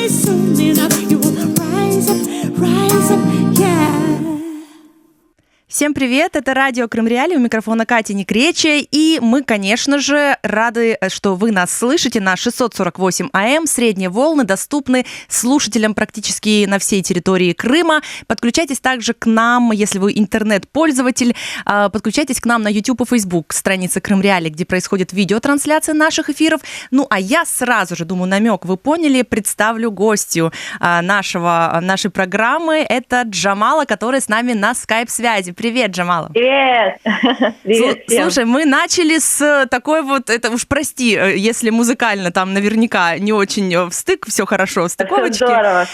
day soon enough. You will rise up, yeah. Всем привет, это радио Крым Реалии, у микрофона Катя Некречия, и мы, конечно же, рады, что вы нас слышите на 648 АМ, средние волны доступны слушателям практически на всей территории Крыма. Подключайтесь также к нам, если вы интернет-пользователь, подключайтесь к нам на YouTube и Facebook, страница Крым Реалии, где происходит видеотрансляция наших эфиров. Ну, а я сразу же, думаю, намек вы поняли, представлю гостью нашей программы, это Джамала, которая с нами на скайп-связи. Привет, Джамала. Привет. Привет всем. Слушай, мы начали с такой вот, это уж прости, если музыкально там наверняка не очень встык, все хорошо, стыковочки. Здорово.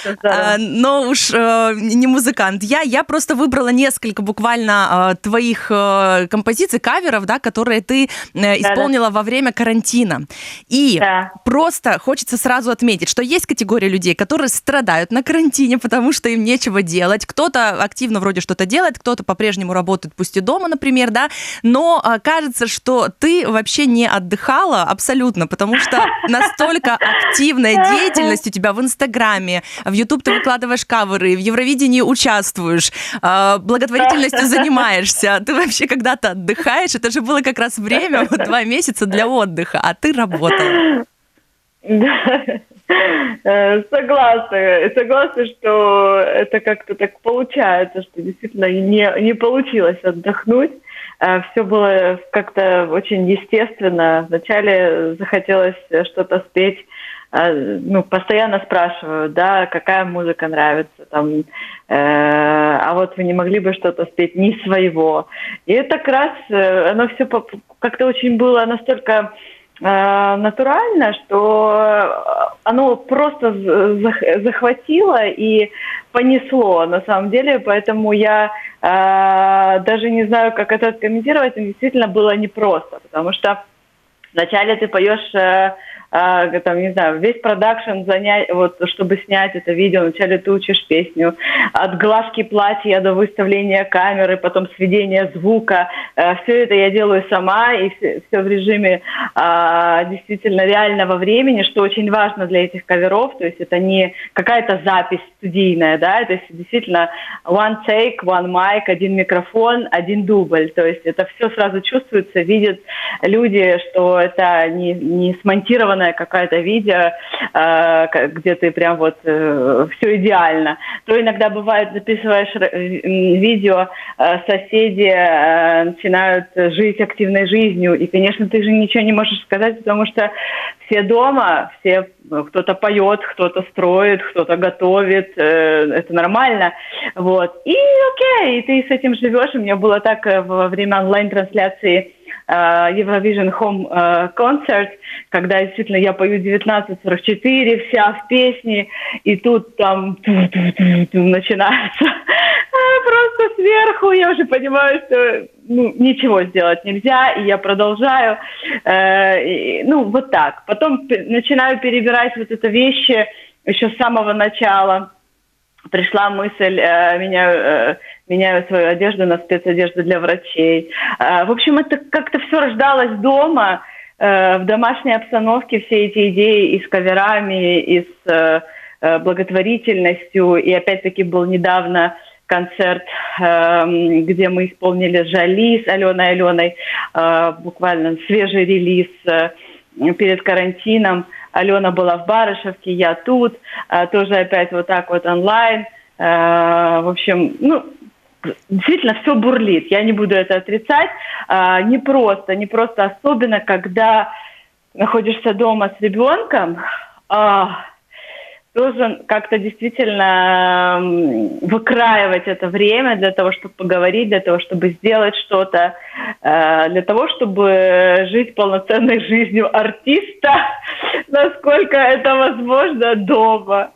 Но уж не музыкант. Я просто выбрала несколько буквально твоих композиций, каверов, да, которые ты исполнила во время карантина. И просто хочется сразу отметить, что есть категория людей, которые страдают на карантине, потому что им нечего делать. Кто-то активно вроде что-то делает, кто-то по-прежнему работает, пусть и дома, например, да, но кажется, что ты вообще не отдыхала абсолютно, потому что настолько активная деятельность у тебя в Инстаграме, в Ютуб ты выкладываешь каверы, в Евровидении участвуешь, благотворительностью занимаешься, ты вообще когда-то отдыхаешь, это же было как раз время, 2 месяца для отдыха, а ты работала. Согласна, что это как-то так получается, что действительно не получилось отдохнуть. Все было как-то очень естественно. Вначале захотелось что-то спеть. Постоянно спрашивают, да, какая музыка нравится, там, а вот вы не могли бы что-то спеть не своего. И это как раз, оно все как-то очень было настолько натурально, что оно просто захватило и понесло на самом деле, поэтому я даже не знаю, как это откомментировать, но действительно было непросто, потому что вначале ты поешь там, не знаю, весь продакшн занять, вот, чтобы снять это видео, вначале ты учишь песню, от глажки платья до выставления камеры, потом сведения звука, все это я делаю сама, и все в режиме действительно реального времени, что очень важно для этих каверов, то есть это не какая-то запись студийная, да, это действительно one take, one mic, один микрофон, один дубль, то есть это все сразу чувствуется, видят люди, что это не смонтировано какое-то видео, где ты прям вот все идеально. То иногда бывает, записываешь видео, соседи начинают жить активной жизнью, и, конечно, ты же ничего не можешь сказать, потому что все дома, все кто-то поет, кто-то строит, кто-то готовит, это нормально, вот. И окей, и ты с этим живешь. У меня было так во время онлайн-трансляции Eurovision Home Concert, когда действительно я пою 19:44, вся в песне, и тут там начинается просто сверху, я уже понимаю, что ничего сделать нельзя, и я продолжаю, вот так. Потом начинаю перебирать вот это вещи еще с самого начала. Пришла мысль, меняю свою одежду на спецодежду для врачей. В общем, это как-то все рождалось дома, в домашней обстановке, все эти идеи и с каверами, и с благотворительностью. И опять-таки был недавно концерт, где мы исполнили «Жали» с Аленой, буквально свежий релиз перед карантином. Алена была в Барышевке, я тут, тоже опять вот так вот онлайн. В общем, действительно все бурлит, я не буду это отрицать. Не просто, особенно когда находишься дома с ребенком, должен как-то действительно выкраивать это время для того, чтобы поговорить, для того, чтобы сделать что-то, для того, чтобы жить полноценной жизнью артиста, насколько это возможно дома.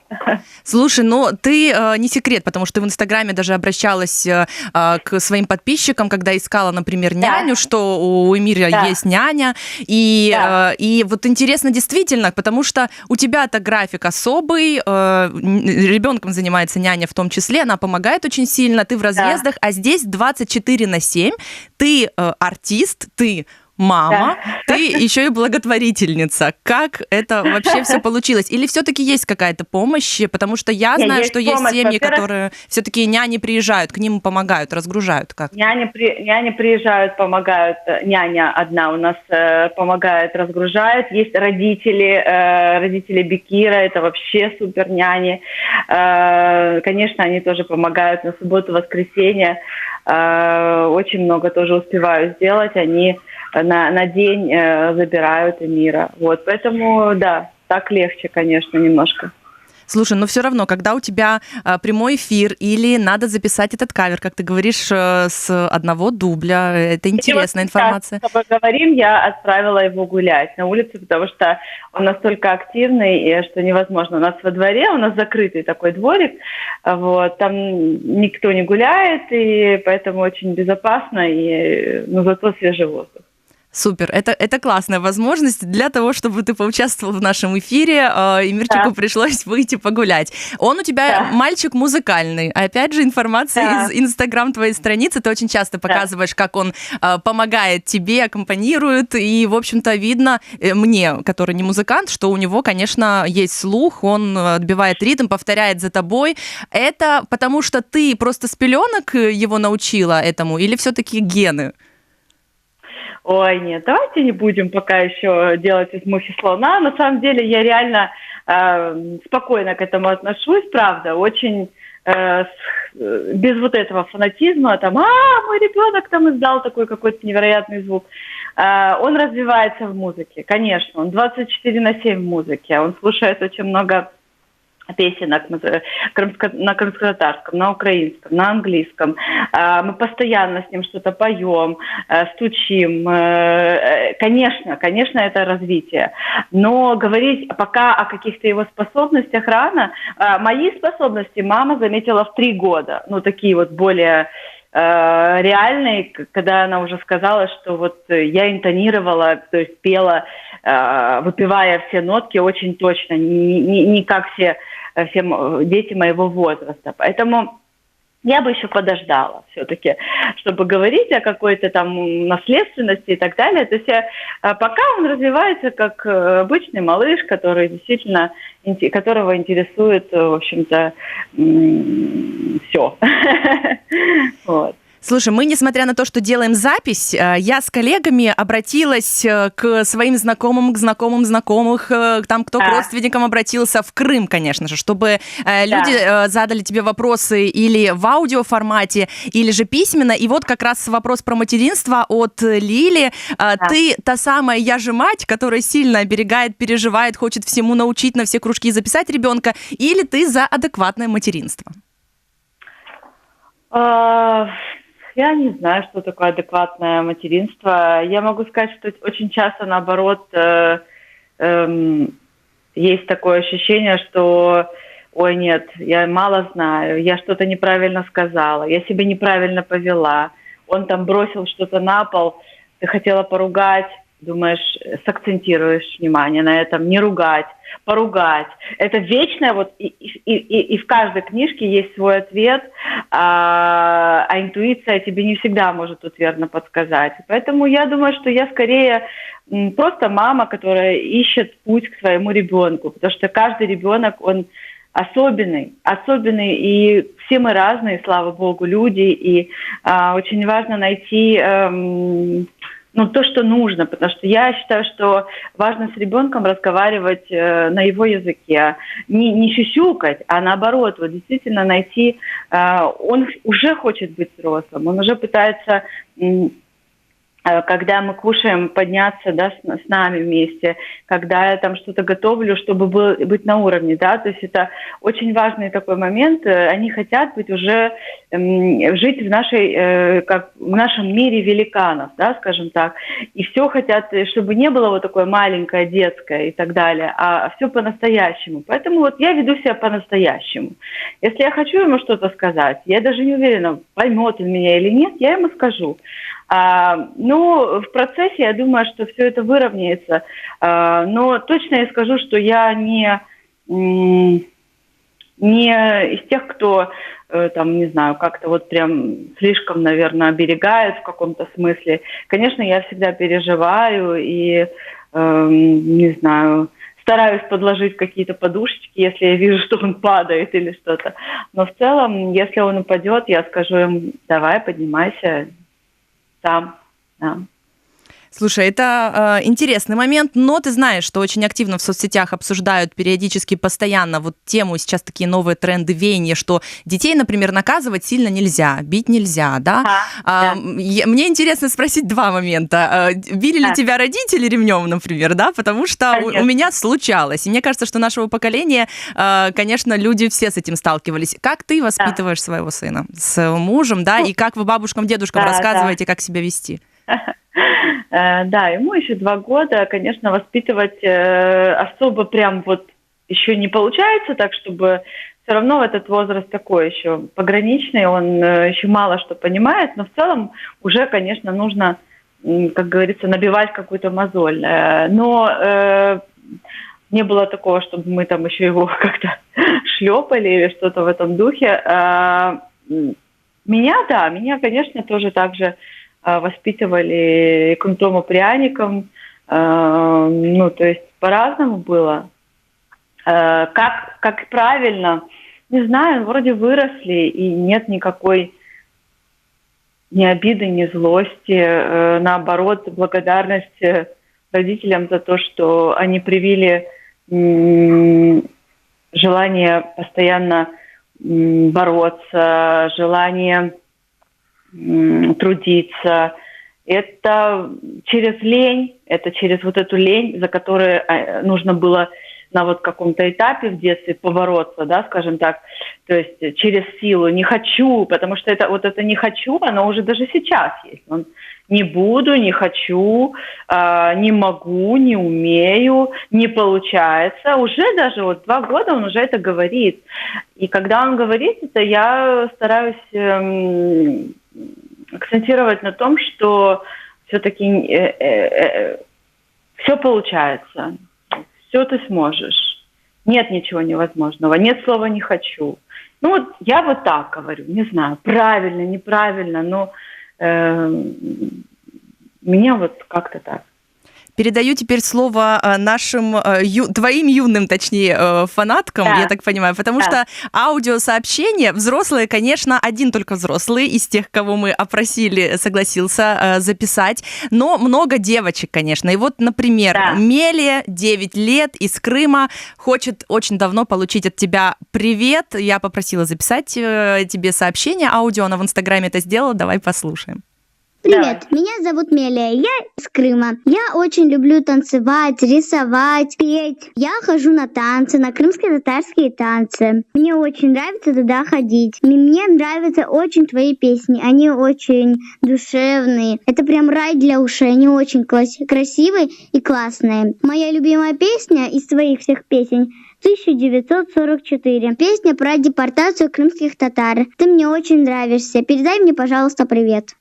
Слушай, ты не секрет, потому что ты в Инстаграме даже обращалась к своим подписчикам, когда искала, например, няню, что у Эмира есть няня. И вот интересно действительно, потому что у тебя-то график особый, ребенком занимается няня в том числе, она помогает очень сильно, ты в разъездах, а здесь 24/7, ты артист, ты мама, ты еще и благотворительница. Как это вообще все получилось? Или все-таки есть какая-то помощь? Потому что я знаю, что есть семьи, которые все-таки няни приезжают, к ним помогают, разгружают как-то. Няни приезжают, помогают. Няня одна у нас помогает, разгружает. Есть родители Бекира, это вообще супер няни. Конечно, они тоже помогают на субботу, воскресенье. Очень много тоже успеваю сделать. Они на день забирают Эмира. Вот, поэтому, да, так легче, конечно, немножко. Слушай, но все равно, когда у тебя прямой эфир или надо записать этот кавер, как ты говоришь, с одного дубля, это интересная информация. С тобой говорим, я отправила его гулять на улице, потому что он настолько активный, что невозможно. У нас во дворе, у нас закрытый такой дворик, вот, там никто не гуляет, и поэтому очень безопасно, но зато свежий воздух. Супер, это классная возможность для того, чтобы ты поучаствовал в нашем эфире, и Мирчику пришлось выйти погулять. Он у тебя мальчик музыкальный, опять же информация из Инстаграм твоей страницы, ты очень часто показываешь, как он помогает тебе, аккомпанирует, и, в общем-то, видно мне, который не музыкант, что у него, конечно, есть слух, он отбивает ритм, повторяет за тобой. Это потому что ты просто с пеленок его научила этому, или все-таки гены? Ой, нет, давайте не будем пока еще делать из мухи слона. На самом деле я реально спокойно к этому отношусь, правда, очень без вот этого фанатизма, там, мой ребенок там издал такой какой-то невероятный звук. Он развивается в музыке, конечно, он 24/7 в музыке, он слушает очень много песенок на крымско-татарском, на украинском, на английском. Мы постоянно с ним что-то поем, стучим. Конечно, это развитие. Но говорить пока о каких-то его способностях рано. Мои способности мама заметила в 3 года. Ну, такие вот более реальные, когда она уже сказала, что вот я интонировала, то есть пела, выпивая все нотки очень точно, не как все дети моего возраста. Поэтому я бы еще подождала все-таки, чтобы говорить о какой-то там наследственности и так далее. То есть пока он развивается как обычный малыш, который действительно, которого интересует, в общем-то, все. Вот. Слушай, мы, несмотря на то, что делаем запись, я с коллегами обратилась к своим знакомым, к знакомым знакомых, там кто к родственникам обратился, в Крым, конечно же, чтобы люди задали тебе вопросы или в аудиоформате, или же письменно. И вот как раз вопрос про материнство от Лили. Ты та самая «я же мать», которая сильно оберегает, переживает, хочет всему научить, на все кружки записать ребенка, или ты за адекватное материнство? Я не знаю, что такое адекватное материнство. Я могу сказать, что очень часто, наоборот, есть такое ощущение, что, ой, нет, я мало знаю, я что-то неправильно сказала, я себя неправильно повела, он там бросил что-то на пол, ты хотела поругать, думаешь, сакцентируешь внимание на этом, не ругать, поругать. Это вечное, вот и в каждой книжке есть свой ответ, а интуиция тебе не всегда может тут верно подсказать. Поэтому я думаю, что я скорее просто мама, которая ищет путь к своему ребенку, потому что каждый ребенок, он особенный, и все мы разные, слава богу, люди, и очень важно найти то, что нужно, потому что я считаю, что важно с ребенком разговаривать на его языке, не сюсюкать, а наоборот, вот действительно найти, он уже хочет быть взрослым, он уже пытается, когда мы кушаем, подняться, да, с нами вместе, когда я там что-то готовлю, чтобы быть на уровне, да, то есть это очень важный такой момент, они хотят быть уже, жить в нашем мире великанов, да, скажем так, и все хотят, чтобы не было вот такое маленькое, детское и так далее, а все по-настоящему, поэтому вот я веду себя по-настоящему. Если я хочу ему что-то сказать, я даже не уверена, поймет он меня или нет, я ему скажу. Но в процессе я думаю, что все это выровняется. Но точно я скажу, что я не не из тех, кто, там, не знаю, как-то вот прям слишком, наверное, оберегает в каком-то смысле. Конечно, я всегда переживаю и, не знаю, стараюсь подложить какие-то подушечки, если я вижу, что он падает или что-то. Но в целом, если он упадет, я скажу ему: давай, поднимайся сам. Да. Слушай, это интересный момент, но ты знаешь, что очень активно в соцсетях обсуждают периодически, постоянно вот тему, сейчас такие новые тренды, веяния, что детей, например, наказывать сильно нельзя, бить нельзя, да? Да. Мне интересно спросить два момента. Били ли тебя родители ремнем, например, да? Потому что у меня случалось. И мне кажется, что нашего поколения, конечно, люди все с этим сталкивались. Как ты воспитываешь своего сына с мужем, да? И как вы бабушкам, дедушкам рассказываете, как себя вести? Да, ему еще 2 года, конечно, воспитывать особо прям вот еще не получается, так чтобы все равно этот возраст такой еще пограничный, он еще мало что понимает, но в целом уже, конечно, нужно, как говорится, набивать какую-то мозоль. Но не было такого, чтобы мы там еще его как-то шлепали или что-то в этом духе. Меня, конечно, тоже так же воспитывали кнутом и пряником, ну, то есть по-разному было. Как правильно, не знаю, вроде выросли, и нет никакой ни обиды, ни злости, наоборот, благодарность родителям за то, что они привили желание постоянно бороться, желание трудиться. Это через лень, это через вот эту лень, за которой нужно было на вот каком-то этапе в детстве побороться, да, скажем так, то есть через силу, не хочу, потому что это не хочу, оно уже даже сейчас есть. Не буду, не хочу, не могу, не умею, не получается. Уже даже вот 2 года он уже это говорит. И когда он говорит это, я стараюсь акцентировать на том, что все-таки все получается, все ты сможешь. Нет ничего невозможного, нет слова «не хочу». Ну вот я вот так говорю, не знаю, правильно, неправильно, но меня вот как-то так. Передаю теперь слово нашим, твоим юным, точнее, фанаткам, я так понимаю, потому что аудиосообщения, взрослые, конечно, один только взрослый из тех, кого мы опросили, согласился записать, но много девочек, конечно. И вот, например, Мелия, 9 лет, из Крыма, хочет очень давно получить от тебя привет. Я попросила записать тебе сообщение аудио, она в Инстаграме это сделала, давай послушаем. Привет, меня зовут Мелия, я из Крыма. Я очень люблю танцевать, рисовать, петь. Я хожу на танцы, на крымско-татарские танцы. Мне очень нравится туда ходить. Мне нравятся очень твои песни, они очень душевные. Это прям рай для ушей, они очень красивые и классные. Моя любимая песня из твоих всех песен 1944. Песня про депортацию крымских татар. Ты мне очень нравишься. Передай мне, пожалуйста, привет.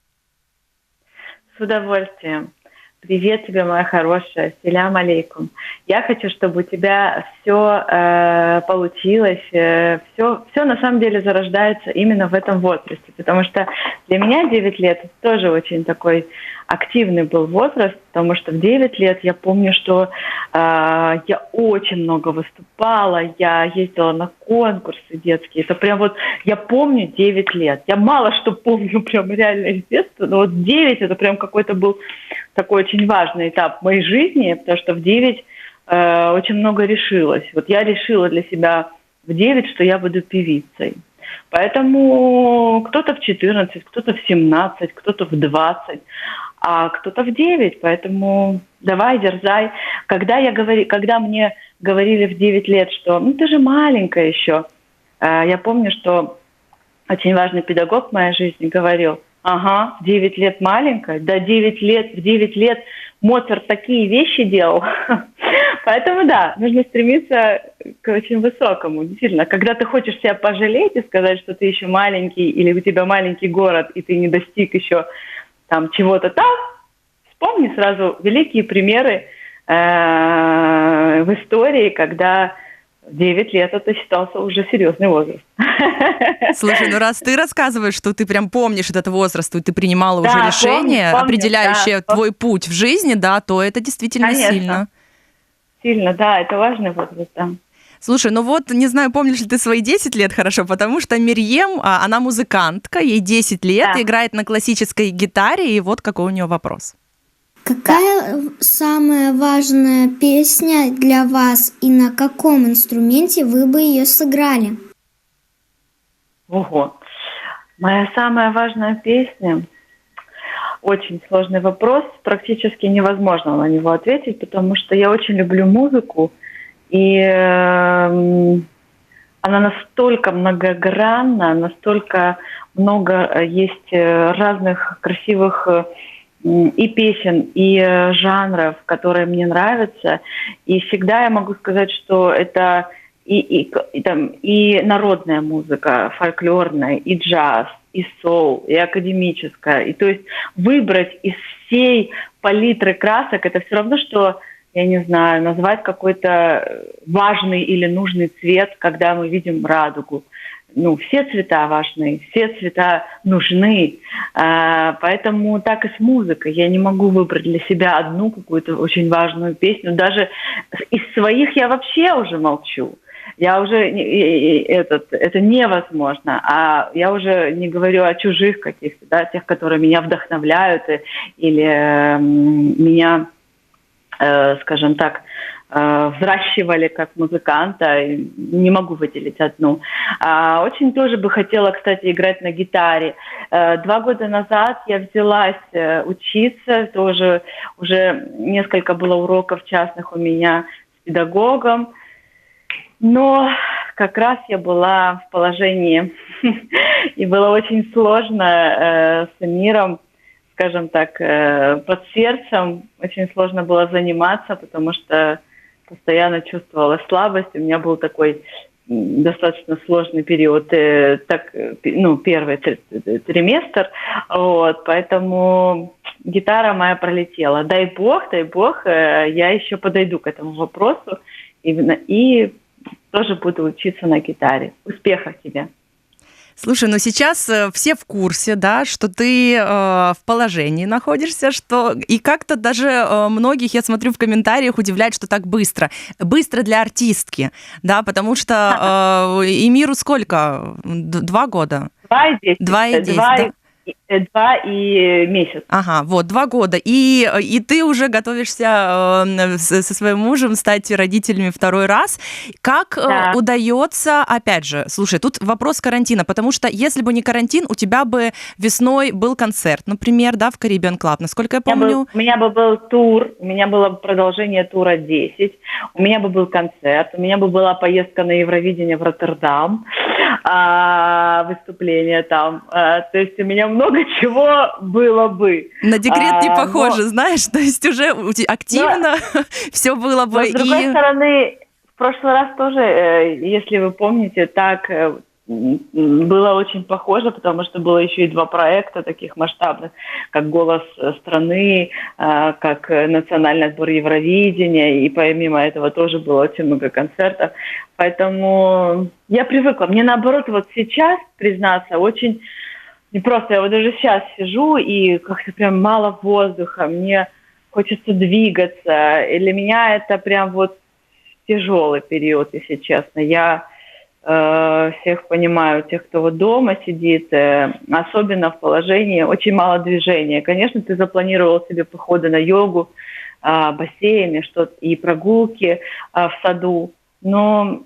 С удовольствием. Привет тебе, моя хорошая. Селям алейкум. Я хочу, чтобы у тебя все получилось. Все на самом деле зарождается именно в этом возрасте. Потому что для меня 9 лет это тоже очень такой активный был возраст. Потому что в 9 лет я помню, что я очень много выступала. Я ездила на конкурсы детские. Это прям вот, я помню 9 лет. Я мало что помню прям реально из детства. Но вот 9 это прям какой-то был такой очень важный этап моей жизни, потому что в 9 очень много решилось. Вот я решила для себя в 9, что я буду певицей. Поэтому кто-то в 14, кто-то в 17, кто-то в 20, а кто-то в 9. Поэтому давай, дерзай. Когда мне говорили в 9 лет, что ты же маленькая еще, я помню, что очень важный педагог в моей жизни говорил: ага, в 9 лет маленькая, да, в 9 лет Моцарт такие вещи делал. Поэтому да, нужно стремиться к очень высокому. Действительно, когда ты хочешь себя пожалеть и сказать, что ты еще маленький, или у тебя маленький город, и ты не достиг еще там чего-то там, вспомни сразу великие примеры в истории, когда 9 лет это считался уже серьезный возраст. Слушай, ну раз ты рассказываешь, что ты прям помнишь этот возраст, и ты принимала уже Да, решение, помню, определяющее да. твой путь в жизни, да, то это действительно Конечно. сильно. Сильно, да, это важный возраст, да. Слушай, ну вот, не знаю, помнишь ли ты свои 10 лет хорошо, потому что Мерьем, она музыкантка, ей 10 лет, Да. играет на классической гитаре, и вот какой у нее вопрос. Какая самая важная песня для вас и на каком инструменте вы бы ее сыграли? Ого. Моя самая важная песня. Очень сложный вопрос. Практически невозможно на него ответить, потому что я очень люблю музыку. И она настолько многогранна, настолько много есть разных красивых и песен, и жанров, которые мне нравятся. И всегда я могу сказать, что это и народная музыка, фольклорная, и джаз, и соул, и академическая. И то есть выбрать из всей палитры красок, это все равно, что, я не знаю, назвать какой-то важный или нужный цвет, когда мы видим радугу. Ну, все цвета важны, все цвета нужны. Поэтому так и с музыкой. Я не могу выбрать для себя одну какую-то очень важную песню. Даже из своих я вообще уже молчу. Я уже это невозможно. А я уже не говорю о чужих каких-то, да, тех, которые меня вдохновляют или меня, скажем так, взращивали как музыканта. Не могу выделить одну. Очень тоже бы хотела, кстати, играть на гитаре. 2 года назад я взялась учиться. Тоже уже несколько было уроков частных у меня с педагогом. Но как раз я была в положении, и было очень сложно с миром, скажем так, под сердцем. Очень сложно было заниматься, потому что постоянно чувствовала слабость. У меня был такой достаточно сложный период, первый триместр. Вот, поэтому гитара моя пролетела. Дай бог, я еще подойду к этому вопросу и тоже буду учиться на гитаре. Успехов тебе! Слушай, ну сейчас все в курсе, да, что ты в положении находишься, что и как-то даже многих, я смотрю в комментариях, удивляет, что так быстро. Быстро для артистки, да, потому что Эмиру сколько? 2 года? 2,10. 2 и месяц. Ага, вот, 2 года. И ты уже готовишься со своим мужем стать родителями 2-й раз. Как удается, опять же, слушай, тут вопрос карантина, потому что если бы не карантин, у тебя бы весной был концерт, например, да, в Caribbean Club, насколько я помню. У меня бы был тур, у меня было продолжение тура 10, у меня бы был концерт, у меня бы была поездка на Евровидение в Роттердам, выступление там. То есть у меня много чего было бы. На декрет не похоже, знаешь, то есть уже активно все было бы. Но, с другой стороны, в прошлый раз тоже, если вы помните, так было очень похоже, потому что было еще и 2 проекта таких масштабных, как «Голос страны», как национальный отбор Евровидения, и помимо этого тоже было очень много концертов. Поэтому я привыкла. Мне наоборот вот сейчас, признаться, очень непросто. Я вот даже сейчас сижу, и как-то прям мало воздуха, мне хочется двигаться. И для меня это прям вот тяжелый период, если честно. Я всех понимаю, тех, кто вот дома сидит, особенно в положении, очень мало движения. Конечно, ты запланировал себе походы на йогу, бассейны, что-то, и прогулки в саду, но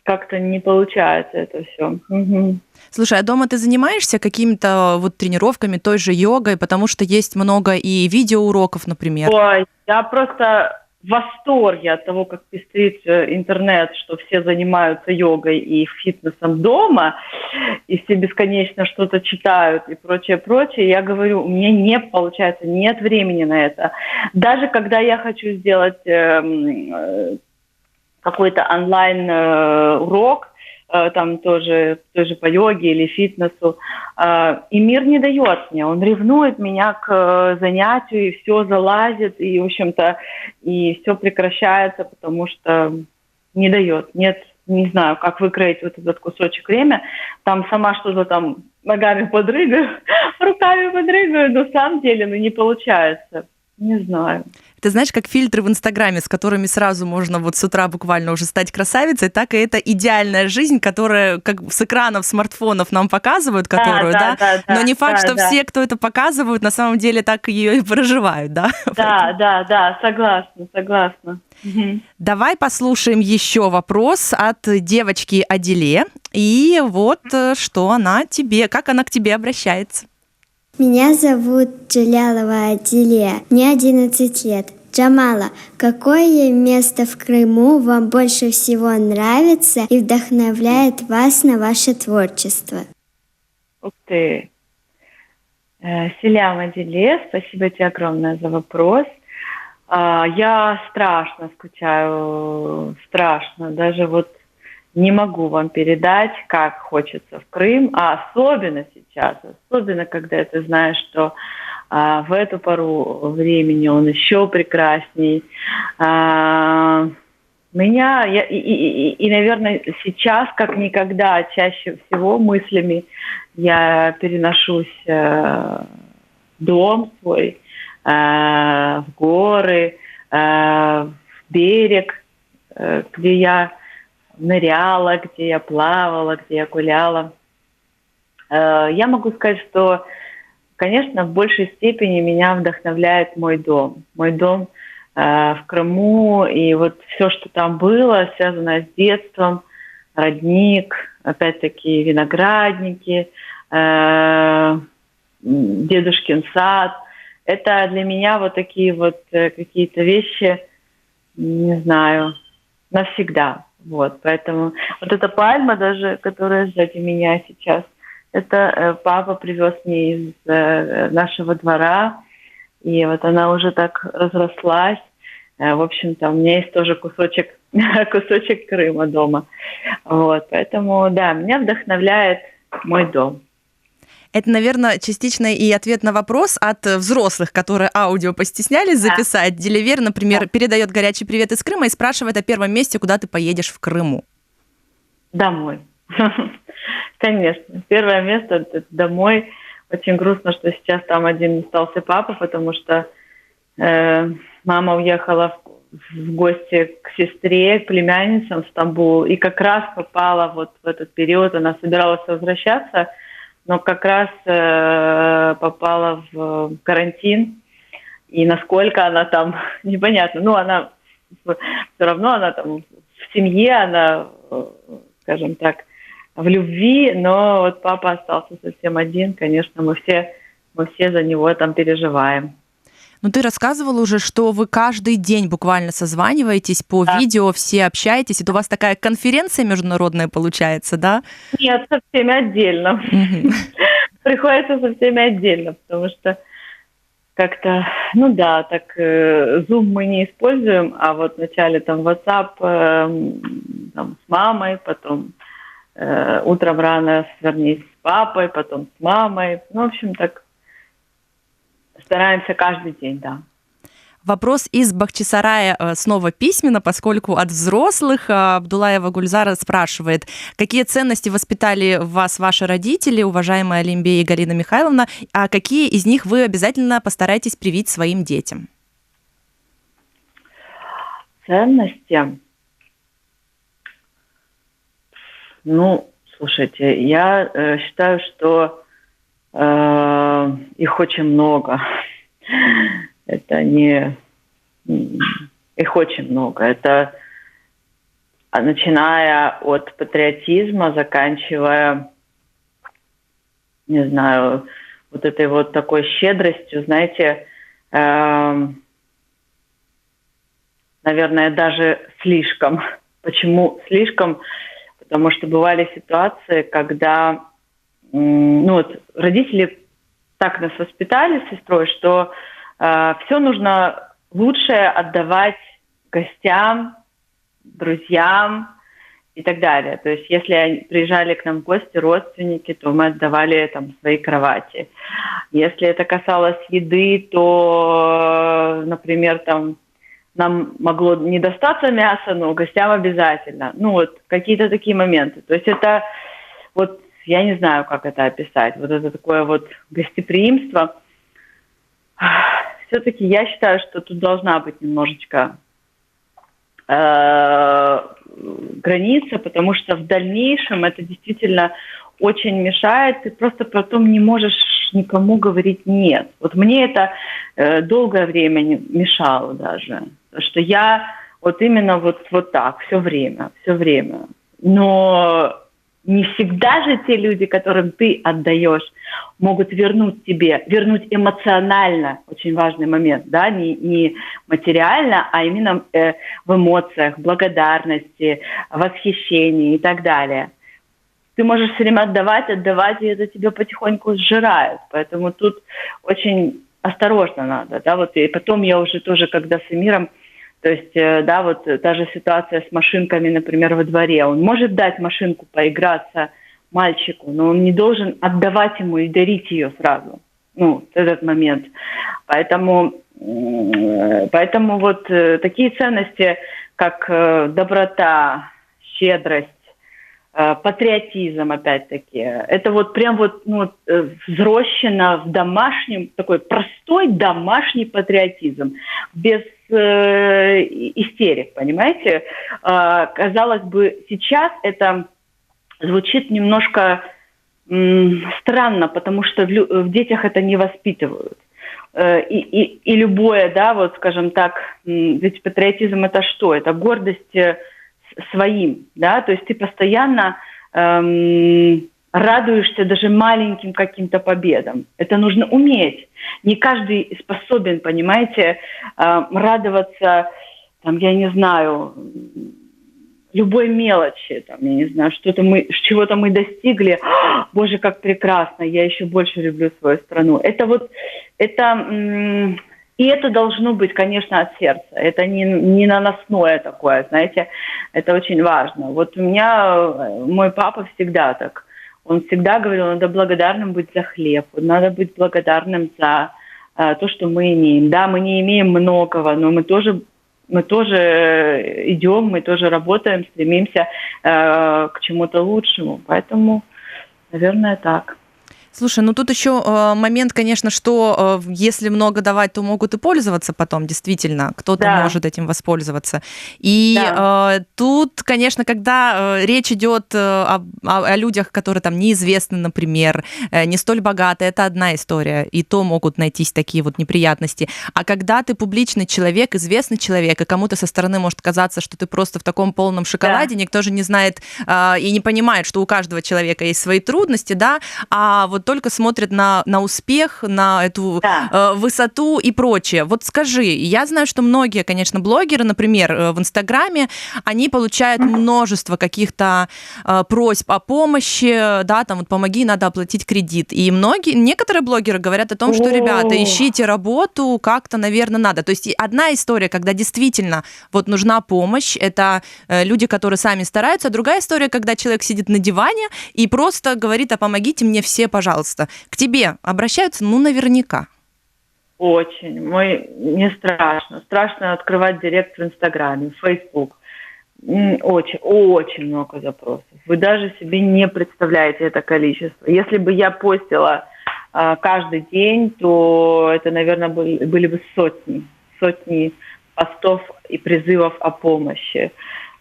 как-то не получается это все. Угу. Слушай, а дома ты занимаешься какими-то вот тренировками, той же йогой, потому что есть много и видеоуроков, например? Ой, я просто в восторге от того, как пестрит интернет, что все занимаются йогой и фитнесом дома, и все бесконечно что-то читают и прочее. Я говорю, у меня не получается, нет времени на это. Даже когда я хочу сделать какой-то онлайн-урок, там тоже по йоге или фитнесу, и мир не дает мне, он ревнует меня к занятию, и все залазит, и, в общем-то, и все прекращается, потому что не дает. Нет, не знаю, как выкроить вот этот кусочек время. Там сама что-то там ногами подрыгаю, руками подрыгаю, но на самом деле не получается. Не знаю. Ты знаешь, как фильтры в Инстаграме, с которыми сразу можно вот с утра буквально уже стать красавицей, так и это идеальная жизнь, которая как с экранов смартфонов нам показывают, которую, да? Но не факт, что все, кто это показывают, на самом деле так ее и проживают, да? Да, согласна. Давай послушаем еще вопрос от девочки Адиле. И вот что она тебе, как она к тебе обращается. Меня зовут Джалялова Адилия, мне 11 лет. Джамала, какое место в Крыму вам больше всего нравится и вдохновляет вас на ваше творчество? Ух ты! Селям Адиле, спасибо тебе огромное за вопрос. Я страшно скучаю, даже вот не могу вам передать, как хочется в Крым, а особенно сейчас, когда ты знаешь, что в эту пору времени он еще прекрасней. Наверное, сейчас, как никогда, чаще всего мыслями я переношусь в дом свой, в горы, в берег, где я ныряла, где я плавала, где я гуляла. Я могу сказать, что, конечно, в большей степени меня вдохновляет мой дом. Мой дом в Крыму, и вот все, что там было, связанное с детством, родник, опять-таки виноградники, дедушкин сад. Это для меня вот такие вот какие-то вещи, не знаю, навсегда. Вот, поэтому вот эта пальма даже, которая сзади меня сейчас, это папа привез мне из нашего двора, и вот она уже так разрослась. В общем-то, у меня есть тоже кусочек Крыма дома. Вот, поэтому, да, меня вдохновляет мой дом. Это, наверное, частично и ответ на вопрос от взрослых, которые аудио постеснялись записать. Деливер, например, передает горячий привет из Крыма и спрашивает о первом месте, куда ты поедешь в Крыму. Домой. Конечно. Первое место – это домой. Очень грустно, что сейчас там один остался папа, потому что мама уехала в гости к сестре, к племянницам в Стамбул, и как раз попала вот в этот период, она собиралась возвращаться, но как раз попала в карантин, и насколько она там, непонятно, она все равно, она там в семье, она, скажем так, в любви, но вот папа остался совсем один, конечно, мы все за него там переживаем. Ну, ты рассказывала уже, что вы каждый день буквально созваниваетесь по видео, все общаетесь. Это у вас такая конференция международная получается, да? Нет, со всеми отдельно. Приходится со всеми отдельно, потому что как-то, так Zoom мы не используем, а вот вначале там WhatsApp там, с мамой, потом утром рано свернись с папой, потом с мамой. В общем, так стараемся каждый день, да. Вопрос из Бахчисарая снова письменно, поскольку от взрослых. Абдулаева Гульзара спрашивает, какие ценности воспитали в вас ваши родители, уважаемая Алимбе и Галина Михайловна, а какие из них вы обязательно постараетесь привить своим детям? Ценности? Слушайте, я считаю, что их очень много. Это не... Их очень много. Это начиная от патриотизма, заканчивая, не знаю, вот этой вот такой щедростью, знаете, наверное, даже слишком. Почему слишком? Потому что бывали ситуации, когда родители так нас воспитали с сестрой, что все нужно лучшее отдавать гостям, друзьям и так далее. То есть если приезжали к нам в гости родственники, то мы отдавали там свои кровати. Если это касалось еды, то, например, там нам могло не достаться мяса, но гостям обязательно. Ну вот какие-то такие моменты. То есть это вот, я не знаю, как это описать, вот это такое вот гостеприимство. Все-таки я считаю, что тут должна быть немножечко граница, потому что в дальнейшем это действительно очень мешает, ты просто потом не можешь никому говорить «нет». Вот мне это долгое время мешало даже, что я вот именно вот так все время. Но не всегда же те люди, которым ты отдаешь, могут вернуть эмоционально, очень важный момент, да, не материально, а именно в эмоциях, благодарности, восхищении и так далее. Ты можешь все время отдавать, и это тебя потихоньку сжирает. Поэтому тут очень осторожно надо, да, вот, и потом я уже тоже, когда с Эмиром, то есть, да, вот та же ситуация с машинками, например, во дворе. Он может дать машинку поиграться мальчику, но он не должен отдавать ему и дарить ее сразу. Ну, в этот момент. Поэтому вот такие ценности, как доброта, щедрость, патриотизм, опять-таки, это вот прям вот взрощено в домашнем, такой простой домашний патриотизм, без истерик, понимаете? Казалось бы, сейчас это звучит немножко странно, потому что в детях это не воспитывают. И любое, да, вот скажем так, ведь патриотизм это что? Это гордость своим, да, то есть ты постоянно радуешься даже маленьким каким-то победам. Это нужно уметь. Не каждый способен, понимаете, радоваться, там, я не знаю, любой мелочи, там, я не знаю, чего-то мы достигли. Боже, как прекрасно, я еще больше люблю свою страну. И это должно быть, конечно, от сердца. Это не наносное такое, знаете, это очень важно. Вот у меня мой папа всегда так. Он всегда говорил, надо благодарным быть за хлеб, надо быть благодарным за то, что мы имеем. Да, мы не имеем многого, но мы тоже идем, мы тоже работаем, стремимся к чему-то лучшему. Поэтому, наверное, так. Слушай, ну тут еще момент, конечно, что если много давать, то могут и пользоваться потом, действительно. Кто-то может этим воспользоваться. И тут, конечно, когда речь идет о людях, которые там неизвестны, например, не столь богаты, это одна история. И то могут найтись такие вот неприятности. А когда ты публичный человек, известный человек, и кому-то со стороны может казаться, что ты просто в таком полном шоколаде, никто же не знает и не понимает, что у каждого человека есть свои трудности, да, а вот только смотрят на успех, на эту высоту и прочее. Вот скажи, я знаю, что многие, конечно, блогеры, например, в Инстаграме, они получают множество каких-то просьб о помощи, да, там вот помоги, надо оплатить кредит. И некоторые блогеры говорят о том, что, ребята, ищите работу, как-то, наверное, надо. То есть одна история, когда действительно вот нужна помощь, это люди, которые сами стараются, а другая история, когда человек сидит на диване и просто говорит, а помогите мне все, пожалуйста. К тебе обращаются, наверняка. Очень. Мне страшно. Страшно открывать директ в Инстаграме, в Фейсбук. Очень, очень много запросов. Вы даже себе не представляете это количество. Если бы я постила каждый день, то это, наверное, были бы сотни постов и призывов о помощи.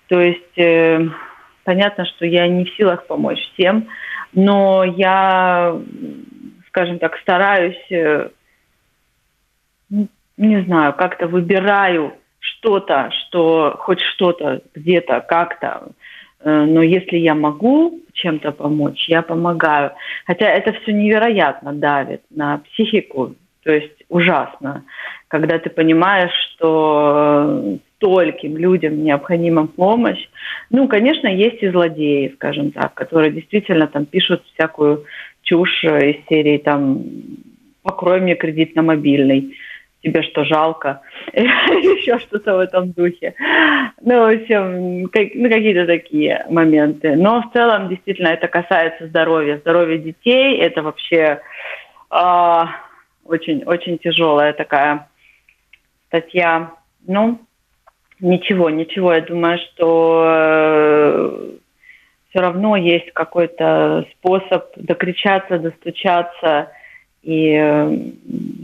То есть понятно, что я не в силах помочь всем, но я, скажем так, стараюсь, не знаю, как-то выбираю хоть что-то где-то, как-то. Но если я могу чем-то помочь, я помогаю. Хотя это все невероятно давит на психику, то есть ужасно, когда ты понимаешь, что стольким людям необходима помощь. Конечно, есть и злодеи, скажем так, которые действительно там пишут всякую чушь из серии там «покрой мне кредит на мобильный», «тебе что, жалко?» еще что-то в этом духе. В общем, какие-то такие моменты. Но в целом, действительно, это касается здоровья детей. Это вообще очень, очень тяжелая такая статья. Ничего. Я думаю, что все равно есть какой-то способ докричаться, достучаться, и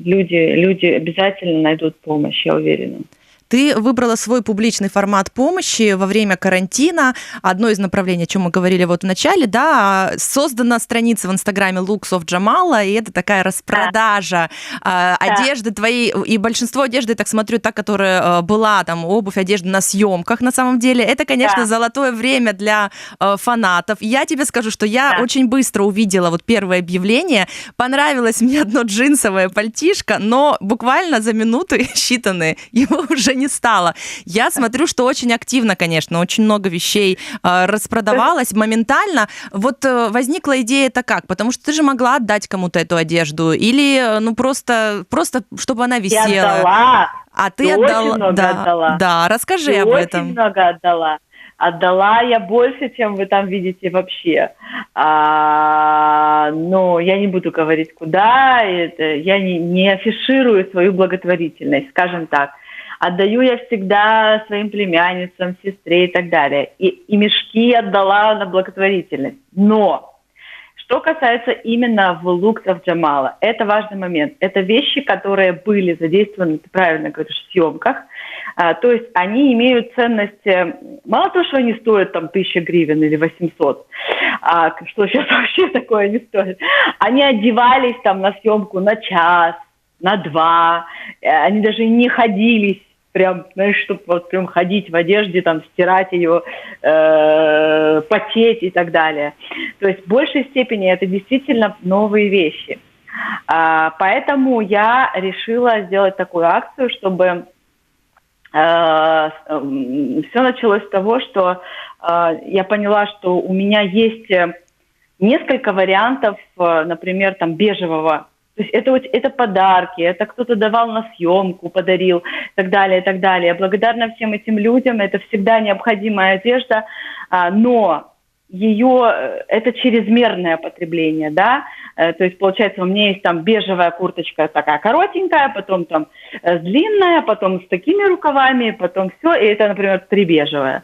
люди обязательно найдут помощь, я уверена. Ты выбрала свой публичный формат помощи во время карантина. Одно из направлений, о чем мы говорили вот в начале, да, создана страница в Инстаграме Looks of Jamala, и это такая распродажа одежды твоей, и большинство одежды, так смотрю, та, которая была, там, обувь, одежда на съемках, на самом деле. Это, конечно, золотое время для фанатов. Я тебе скажу, что я очень быстро увидела вот первое объявление. Понравилось мне одно джинсовое пальтишко, но буквально за минуты считанные его уже не стало. Я смотрю, что очень активно, конечно, очень много вещей распродавалось моментально. Вот возникла идея это как? Потому что ты же могла отдать кому-то эту одежду или, ну, просто чтобы она висела. Я отдала. А ты отдала? Очень много отдала. Да, расскажи об этом. Очень много отдала. Отдала я больше, чем вы там видите вообще. Но я не буду говорить, куда. Я не афиширую свою благотворительность, скажем так. Отдаю я всегда своим племянницам, сестре и так далее. И мешки отдала на благотворительность. Но что касается именно в Looks of Jamala, это важный момент. Это вещи, которые были задействованы, ты правильно говоришь, в съемках. То есть они имеют ценность, мало того, что они стоят там 1000 гривен или 800, что сейчас вообще такое не стоит. Они одевались там на съемку на час, на 2, они даже не ходились, прям, знаешь, чтобы вот прям ходить в одежде, там, стирать ее, потеть и так далее. То есть в большей степени это действительно новые вещи. Поэтому я решила сделать такую акцию, чтобы все началось с того, что я поняла, что у меня есть несколько вариантов, например, там, бежевого. То есть это подарки, это кто-то давал на съемку, подарил, и так далее, и так далее. Я благодарна всем этим людям, это всегда необходимая одежда, но это чрезмерное потребление, да, то есть, получается, у меня есть там бежевая курточка такая коротенькая, потом там длинная, потом с такими рукавами, потом все, и это, например, 3 бежевые,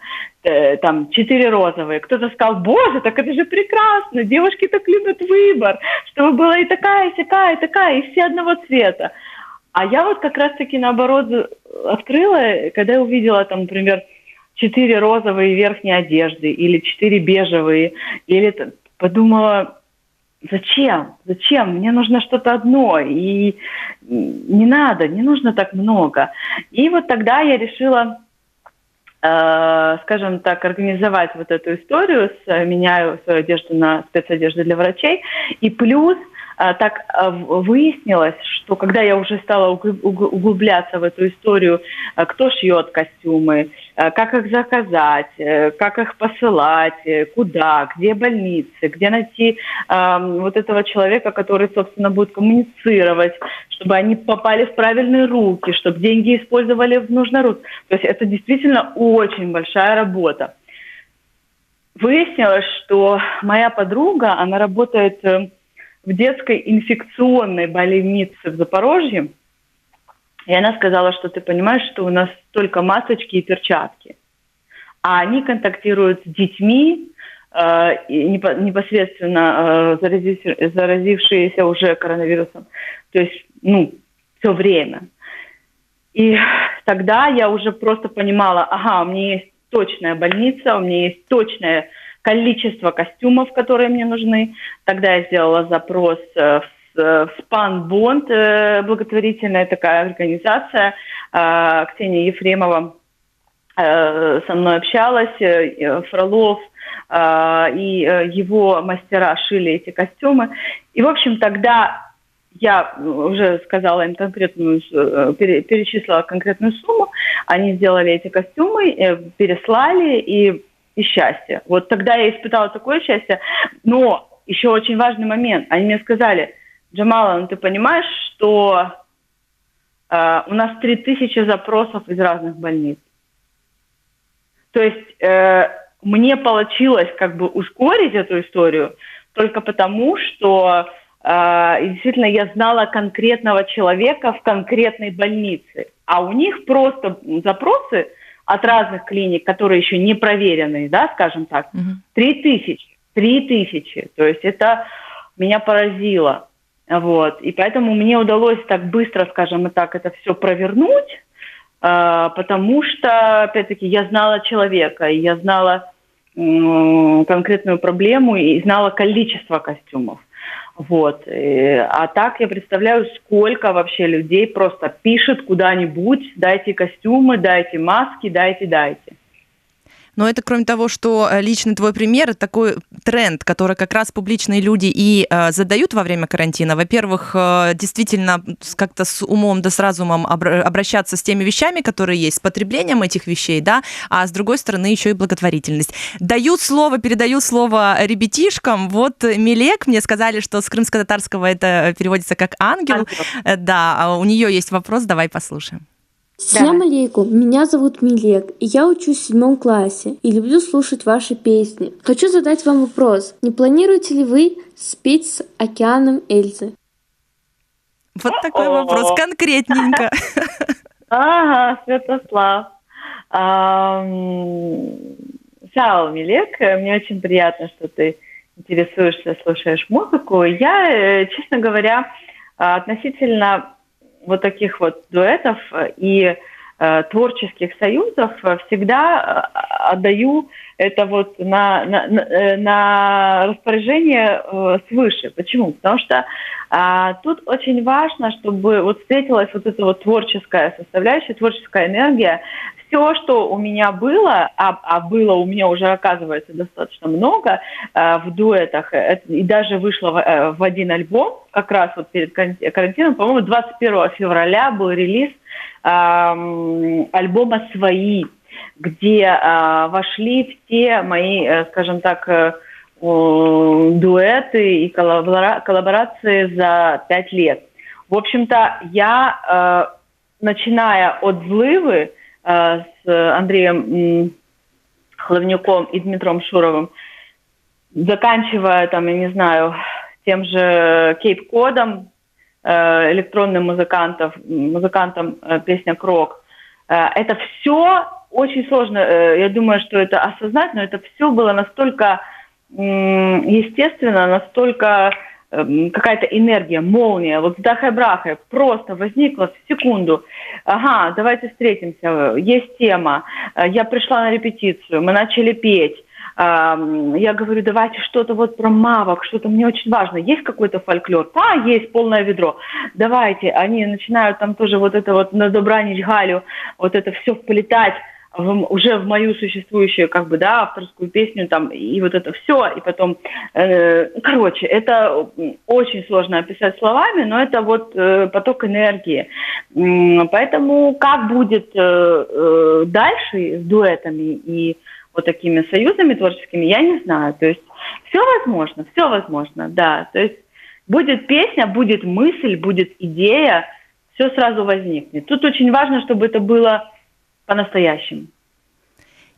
там 4 розовые. Кто-то сказал: боже, так это же прекрасно, девушки так любят выбор, чтобы была и такая, и такая, и такая, и все одного цвета. А я вот как раз-таки наоборот открыла, когда я увидела там, например, 4 розовые верхние одежды или 4 бежевые, или подумала: зачем? Мне нужно что-то одно, и не нужно так много. И вот тогда я решила, скажем так, организовать вот эту историю, меняю свою одежду на спецодежду для врачей, и плюс так выяснилось, что когда я уже стала углубляться в эту историю, кто шьет костюмы, как их заказать, как их посылать, куда, где больницы, где найти вот этого человека, который, собственно, будет коммуницировать, чтобы они попали в правильные руки, чтобы деньги использовали в нужный руки. То есть это действительно очень большая работа. Выяснилось, что моя подруга, она работает в детской инфекционной больнице в Запорожье, и она сказала, что ты понимаешь, что у нас только масочки и перчатки, а они контактируют с детьми, непосредственно заразившиеся уже коронавирусом, то есть, все время. И тогда я уже просто понимала: ага, у меня есть точная больница, у меня есть точное количество костюмов, которые мне нужны. Тогда я сделала запрос в СПАН-Бонд, благотворительная такая организация. Ксения Ефремова со мной общалась, Фролов и его мастера шили эти костюмы. И, в общем, тогда я уже сказала им перечислила конкретную сумму, они сделали эти костюмы, переслали, и счастье. Вот тогда я испытала такое счастье. Но еще очень важный момент. Они мне сказали: Джамала, ты понимаешь, что у нас 3000 запросов из разных больниц. То есть мне получилось как бы ускорить эту историю только потому, что действительно я знала конкретного человека в конкретной больнице. А у них просто запросы от разных клиник, которые еще не проверенные, да, скажем так, 3000. То есть это меня поразило. Вот. И поэтому мне удалось так быстро, скажем так, это все провернуть, потому что, опять-таки, я знала человека, и я знала конкретную проблему и знала количество костюмов. Вот. А так я представляю, сколько вообще людей просто пишет куда-нибудь: дайте костюмы, дайте маски, дайте. Но это, кроме того, что личный твой пример, это такой тренд, который как раз публичные люди и задают во время карантина. Во-первых, действительно как-то с умом да с разумом обращаться с теми вещами, которые есть, с потреблением этих вещей, да, а с другой стороны еще и благотворительность. Передаю слово ребятишкам. Вот Мелек, мне сказали, что с крымско-татарского это переводится как ангел. Да, у нее есть вопрос, давай послушаем. Салям алейкум, меня зовут Милек, и я учусь в 7 классе и люблю слушать ваши песни. Хочу задать вам вопрос. Не планируете ли вы спеть с океаном Эльзы? Вот такой вопрос, конкретненько. Ага, Святослав. Сау, Милек, мне очень приятно, что ты интересуешься, слушаешь музыку. Я, честно говоря, относительно вот таких вот дуэтов и творческих союзов всегда отдаю это вот на распоряжение свыше. Почему? Потому что тут очень важно, чтобы вот встретилась вот эта вот творческая составляющая, творческая энергия. Все, что у меня было, а было у меня уже, оказывается, достаточно много в дуэтах, и даже вышло в один альбом, как раз вот перед карантином, по-моему, 21 февраля был релиз альбома «Свои», где вошли все мои, скажем так, дуэты и коллаборации за 5 лет. В общем-то, я, начиная от «Злывы», с Андреем Хлавнюком и Дмитром Шуровым, заканчивая, там, я не знаю, тем же Кейп-Кодом, электронным музыкантом песня «Крок». Это все очень сложно, я думаю, что это осознать, но это все было настолько естественно, настолько какая-то энергия, молния, вот с Дахой-Брахой просто возникла в секунду. Ага, давайте встретимся, есть тема. Я пришла на репетицию, мы начали петь. Я говорю, давайте что-то вот про мавок, что-то мне очень важно. Есть какой-то фольклор? Да, есть, полное ведро. Давайте. Они начинают там тоже вот это вот на добранич Галю, вот это все вплетать уже в мою существующую, как бы, да, авторскую песню там, и вот это все, и потом, короче, это очень сложно описать словами, но это вот поток энергии. Поэтому как будет дальше с дуэтами и вот такими союзами творческими, я не знаю. То есть все возможно, да. То есть будет песня, будет мысль, будет идея, все сразу возникнет. Тут очень важно, чтобы это было по-настоящему.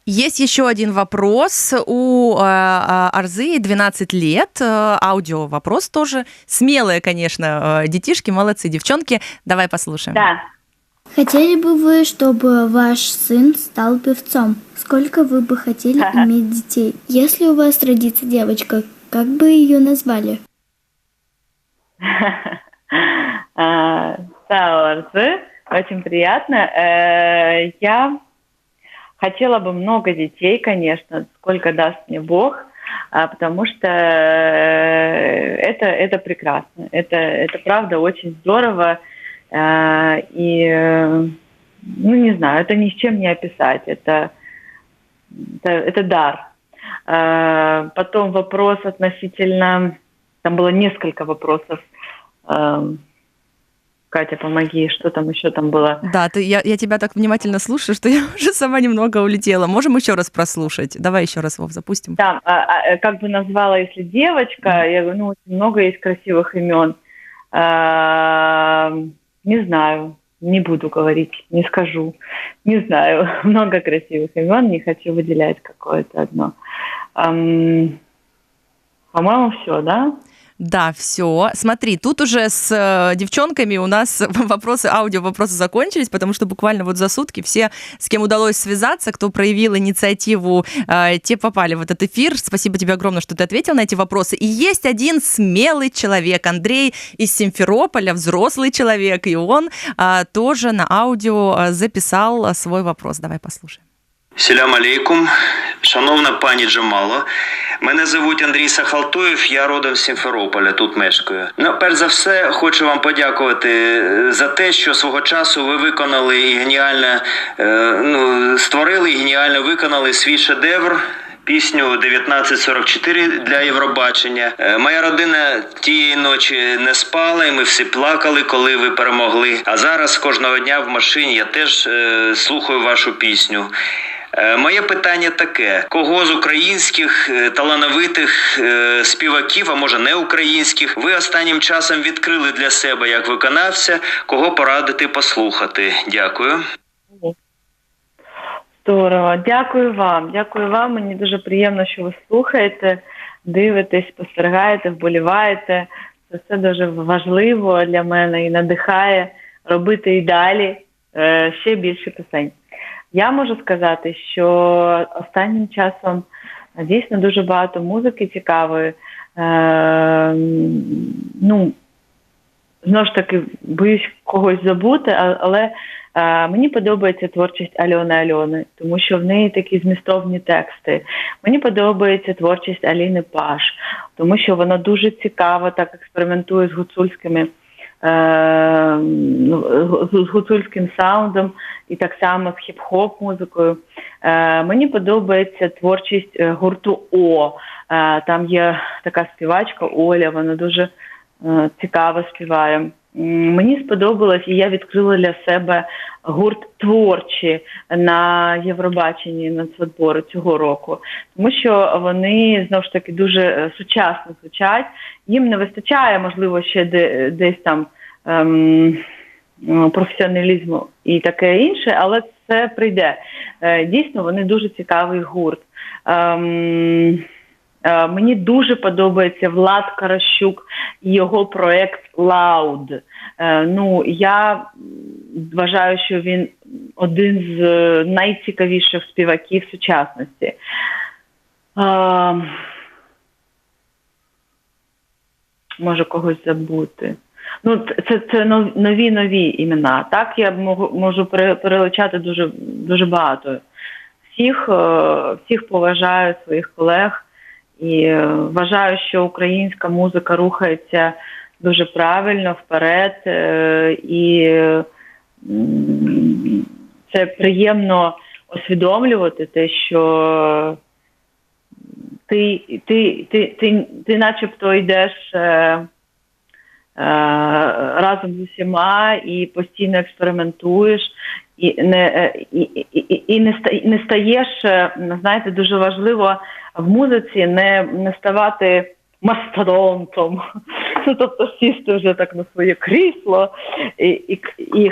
Есть еще один вопрос. У Арзы 12 лет. Аудио вопрос тоже. Смелые, конечно, детишки, молодцы, девчонки. Давай послушаем. Да. Хотели бы вы, чтобы ваш сын стал певцом? Сколько вы бы хотели иметь детей? Если у вас родится девочка, как бы ее назвали? Арзы. Очень приятно. Я хотела бы много детей, конечно, сколько даст мне Бог, потому что это прекрасно. Это правда очень здорово. И, ну, не знаю, это ни с чем не описать. Это дар. Потом вопрос относительно... Там было несколько вопросов. Катя, помоги, что там еще там было? Да, я тебя так внимательно слушаю, что я уже сама немного улетела. Можем еще раз прослушать? Давай еще раз, Вов, запустим. Да, как бы назвала, если девочка, я говорю, ну, очень много есть красивых имен. Не знаю, не буду говорить, не скажу. Не знаю, много красивых имен, не хочу выделять какое-то одно. По-моему, все, да? Да, все. Смотри, тут уже с девчонками у нас аудио-вопросы закончились, потому что буквально вот за сутки все, с кем удалось связаться, кто проявил инициативу, те попали в этот эфир. Спасибо тебе огромное, что ты ответил на эти вопросы. И есть один смелый человек, Андрей из Симферополя, взрослый человек, и он тоже на аудио записал свой вопрос. Давай послушаем. Селям алейкум, шановна пані Джамало. Мене звуть Андрій Сахалтоєв, я родом з Сімферополя, тут мешкаю. Перш за все, хочу вам подякувати за те, що свого часу ви виконали і геніально, створили і геніально виконали свій шедевр, пісню 1944 для Євробачення. Моя родина тієї ночі не спала, і ми всі плакали, коли ви перемогли. А зараз кожного дня в машині я теж слухаю вашу пісню. Моє питання таке. Кого з українських талановитих співаків, а може не українських, ви останнім часом відкрили для себе як виконавця, кого порадити послухати? Дякую. Здорово. Дякую вам. Мені дуже приємно, що ви слухаєте, дивитесь, спостерігаєте, вболіваєте. Це все дуже важливо для мене і надихає робити і далі ще більше пісень. Я можу сказати, що останнім часом дійсно дуже багато музики цікавої. Знову ж таки, боюсь когось забути, але мені подобається творчість Альони, тому що в неї такі змістовні тексти. Мені подобається творчість Аліни Паш, тому що вона дуже цікаво так експериментує з гуцульським саундом і так само з хіп-хоп музикою. Мені подобається творчість гурту О. Там є така співачка Оля, вона дуже цікаво співає. Мені сподобалось, і я відкрила для себе гурт «Творчі» на Євробаченні нацвідбору цього року. Тому що вони, знову ж таки, дуже сучасно звучать. Їм не вистачає, можливо, ще десь там професіоналізму і таке інше, але це прийде. Дійсно, вони дуже цікавий гурт. Мені дуже подобається Влад Каращук і його проєкт «Loud». Я вважаю, що він один з найцікавіших співаків сучасності. Можу когось забути. Це нові імена. Так, я можу перелучати дуже багато. Всіх поважаю, своїх колег. І вважаю, що українська музика рухається дуже правильно вперед, і це приємно усвідомлювати те, що ти начебто йдеш разом з усіма і постійно експериментуєш, і не стаєш, знаєте, дуже важливо в музиці не ставати мастодонтом, тобто сісти вже так на своє крісло і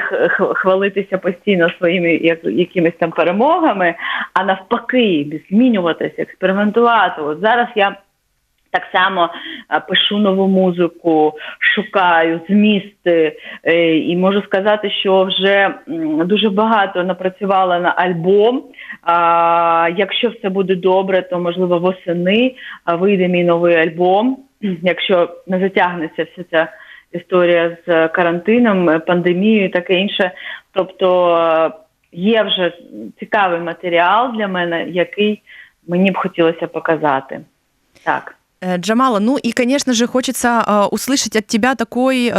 хвалитися постійно своїми якимись там перемогами, а навпаки, змінюватися, експериментувати. От зараз я так само пишу нову музику, шукаю змісти, і можу сказати, що вже дуже багато напрацювала на альбом. Якщо все буде добре, то, можливо, восени вийде мій новий альбом, якщо не затягнеться вся ця історія з карантином, пандемією і таке інше. Тобто є вже цікавий матеріал для мене, який мені б хотілося показати. Так. Джамала, и, конечно же, хочется услышать от тебя такой,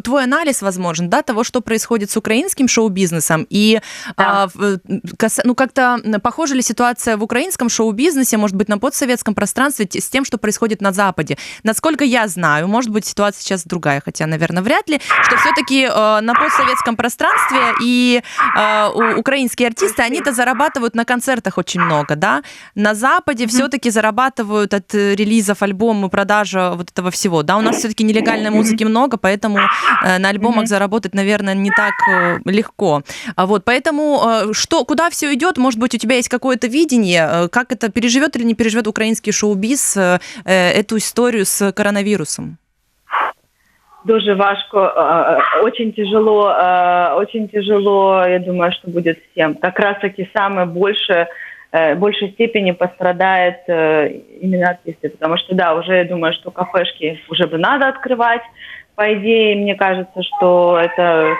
твой анализ, возможно, да, того, что происходит с украинским шоу-бизнесом, и да. Как-то похожа ли ситуация в украинском шоу-бизнесе, может быть, на постсоветском пространстве с тем, что происходит на Западе? Насколько я знаю, может быть, ситуация сейчас другая, хотя, наверное, вряд ли, что все-таки на постсоветском пространстве и украинские артисты, они-то зарабатывают на концертах очень много, да? На Западе все-таки зарабатывают от релиза релизов, альбом, продажа вот этого всего. Да, у нас все-таки нелегальной музыки много, поэтому на альбомах заработать, наверное, не так легко. Вот, поэтому куда все идет? Может быть, у тебя есть какое-то видение, как это переживет или не переживет украинский шоу-биз эту историю с коронавирусом? Дуже важко, очень тяжело, я думаю, что будет всем. Как раз-таки самое большей степени пострадает именно артисты, потому что, да, уже я думаю, что кафешки уже бы надо открывать, по идее, мне кажется, что это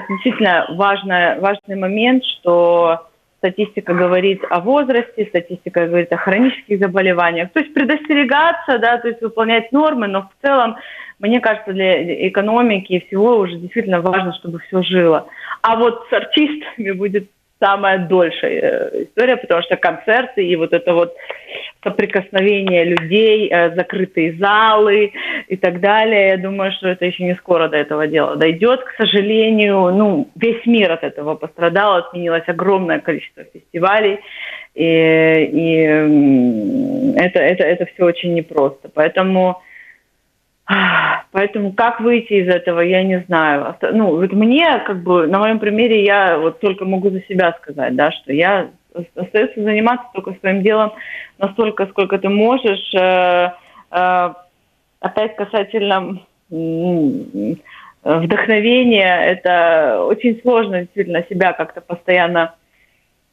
действительно важный момент, что статистика говорит о возрасте, статистика говорит о хронических заболеваниях. То есть предостерегаться, да, то есть выполнять нормы, но в целом, мне кажется, для экономики и всего уже действительно важно, чтобы все жило. А вот с артистами будет самая дольшая история, потому что концерты и вот это вот соприкосновение людей, закрытые залы и так далее, я думаю, что это еще не скоро до этого дела дойдет. К сожалению, весь мир от этого пострадал, отменилось огромное количество фестивалей, и это все очень непросто. Поэтому как выйти из этого, я не знаю. Вот мне, на моем примере, я вот только могу за себя сказать, да, что я остается заниматься только своим делом настолько, сколько ты можешь. Опять касательно вдохновения, это очень сложно действительно себя как-то постоянно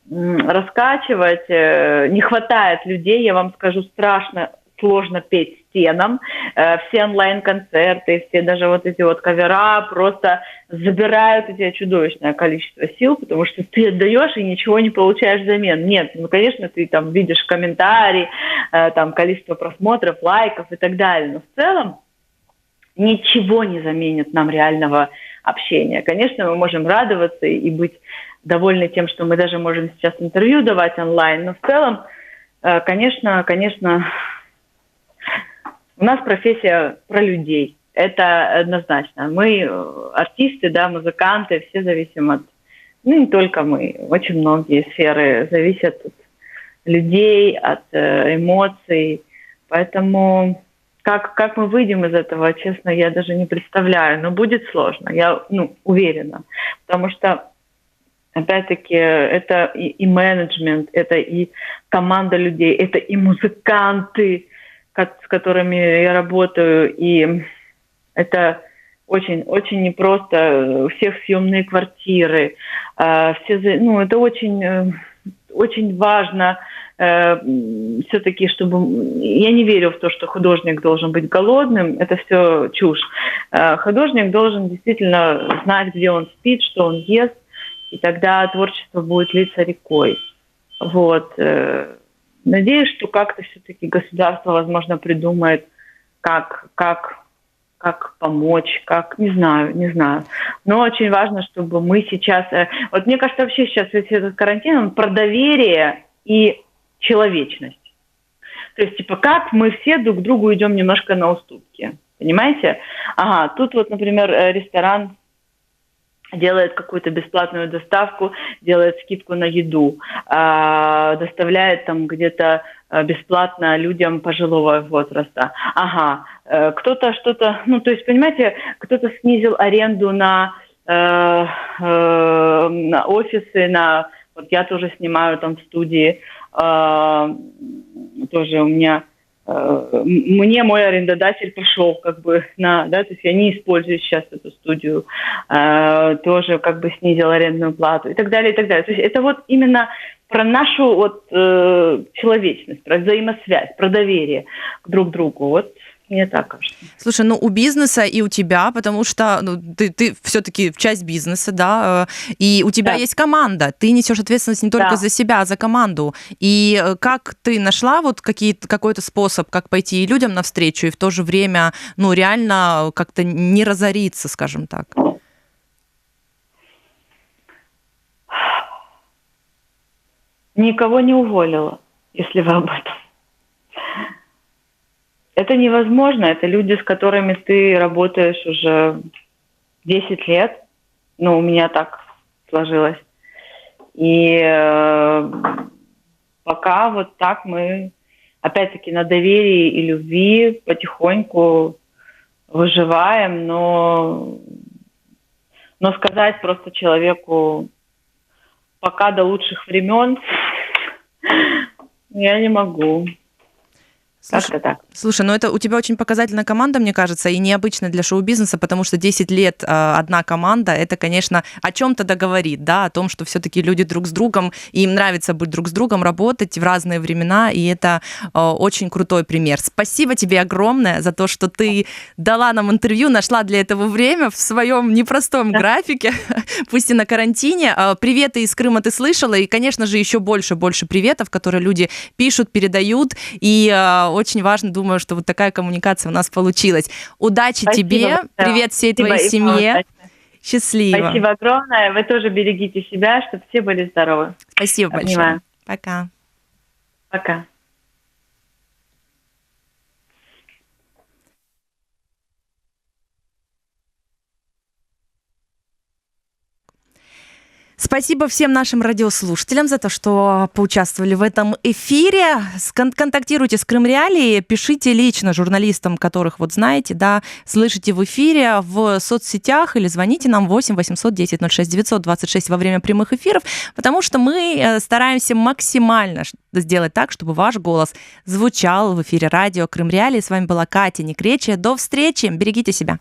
раскачивать. Не хватает людей, я вам скажу, страшно сложно петь стенам. Все онлайн-концерты, все даже вот эти вот кавера просто забирают у тебя чудовищное количество сил, потому что ты отдаешь и ничего не получаешь взамен. Нет, конечно, ты там видишь комментарии, там количество просмотров, лайков и так далее, но в целом ничего не заменит нам реального общения. Конечно, мы можем радоваться и быть довольны тем, что мы даже можем сейчас интервью давать онлайн, но в целом, конечно, у нас профессия про людей. Это однозначно. Мы артисты, да, музыканты, все зависим от... не только мы. Очень многие сферы зависят от людей, от эмоций. Поэтому как мы выйдем из этого, честно, я даже не представляю. Но будет сложно, я уверена. Потому что, опять-таки, это и менеджмент, это и команда людей, это и музыканты, с которыми я работаю, и это очень непросто. У всех съемные квартиры, это очень важно все-таки, чтобы... Я не верю в то, что художник должен быть голодным, это все чушь. Художник должен действительно знать, где он спит, что он ест, и тогда творчество будет литься рекой. Вот. Надеюсь, что как-то все-таки государство, возможно, придумает, как помочь, не знаю. Но очень важно, чтобы мы сейчас... Вот мне кажется, вообще сейчас весь этот карантин, он про доверие и человечность. То есть, как мы все друг к другу идем немножко на уступки. Понимаете? Тут вот, например, ресторан делает какую-то бесплатную доставку, делает скидку на еду, доставляет там где-то бесплатно людям пожилого возраста. Кто-то что-то... то есть, понимаете, кто-то снизил аренду на офисы, Вот я тоже снимаю там в студии, тоже у меня... Мне мой арендодатель пошел то есть я не использую сейчас эту студию, тоже снизил арендную плату и так далее, и так далее. То есть это вот именно про нашу человечность, про взаимосвязь, про доверие друг к другу. Вот мне так кажется. Слушай, у бизнеса и у тебя, потому что ты все-таки часть бизнеса, да, и у тебя есть команда, ты несешь ответственность не только за себя, а за команду. И как ты нашла какой-то способ, как пойти людям навстречу и в то же время, реально как-то не разориться, скажем так? Никого не уволила, если вы об этом. Это невозможно. Это люди, с которыми ты работаешь уже 10 лет. У меня так сложилось. И пока вот так мы опять-таки на доверии и любви потихоньку выживаем, но сказать просто человеку пока до лучших времен я не могу. Как-то так. Слушай, ну это у тебя очень показательная команда, мне кажется, и необычно для шоу-бизнеса, потому что 10 лет одна команда, это, конечно, о чем-то договорит, да, о том, что все-таки люди друг с другом, и им нравится быть друг с другом, работать в разные времена, и это очень крутой пример. Спасибо тебе огромное за то, что ты дала нам интервью, нашла для этого время в своем непростом графике, пусть и на карантине. Приветы из Крыма ты слышала, и, конечно же, еще больше приветов, которые люди пишут, передают, и очень важно, думаю, что вот такая коммуникация у нас получилась. Удачи Спасибо, тебе, да. привет всей Спасибо, твоей и семье. вам Счастливо. Спасибо огромное. Вы тоже берегите себя, чтобы все были здоровы. Спасибо Обнимаю. большое. Пока. Пока. Спасибо всем нашим радиослушателям за то, что поучаствовали в этом эфире. Контактируйте с Крым Реалии, пишите лично журналистам, которых вот знаете, да, слышите в эфире, в соцсетях или звоните нам 8 800 10 06 926 во время прямых эфиров, потому что мы стараемся максимально сделать так, чтобы ваш голос звучал в эфире радио Крым Реалии. С вами была Катя Некречия. До встречи, берегите себя.